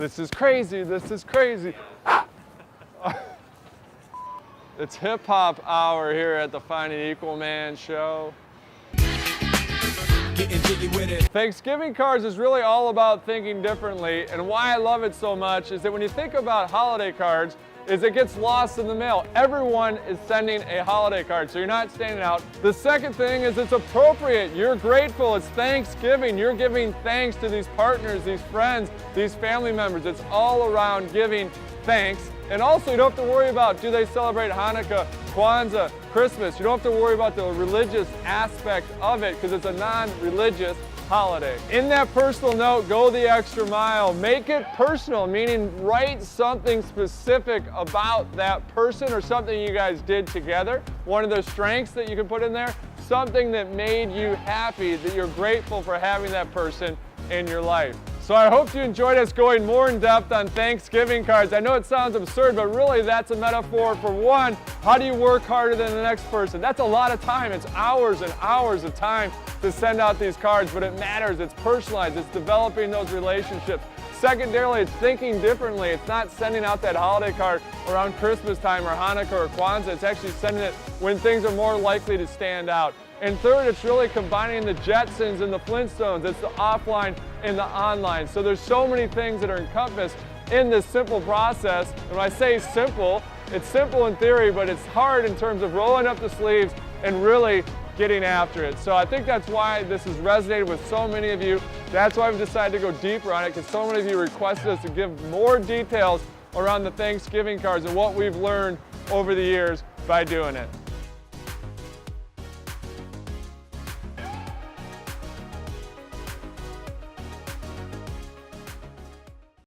This is crazy, this is crazy. It's hip hop hour here at the Find an Equal Man show. Thanksgiving cards is really all about thinking differently, and why I love it so much is that when you think about holiday cards, is it gets lost in the mail. Everyone is sending a holiday card, so you're not standing out. The second thing is it's appropriate. You're grateful. It's Thanksgiving. You're giving thanks to these partners, these friends, these family members. It's all around giving thanks. And also, you don't have to worry about, do they celebrate Hanukkah, Kwanzaa, Christmas? You don't have to worry about the religious aspect of it because it's a non-religious holiday. In that personal note, go the extra mile. Make it personal, meaning write something specific about that person or something you guys did together. One of the strengths that you can put in there, something that made you happy, that you're grateful for having that person in your life. So I hope you enjoyed us going more in depth on Thanksgiving cards. I know it sounds absurd, but really that's a metaphor for one, how do you work harder than the next person? That's a lot of time. It's hours and hours of time to send out these cards, but it matters. It's personalized. It's developing those relationships. Secondarily, it's thinking differently. It's not sending out that holiday card around Christmas time or Hanukkah or Kwanzaa. It's actually sending it when things are more likely to stand out. And third, it's really combining the Jetsons and the Flintstones. It's the offline and the online. So there's so many things that are encompassed in this simple process. And when I say simple, it's simple in theory, but it's hard in terms of rolling up the sleeves and really getting after it. So I think that's why this has resonated with so many of you. That's why I've decided to go deeper on it, because so many of you requested us to give more details around the Thanksgiving cards and what we've learned over the years by doing it.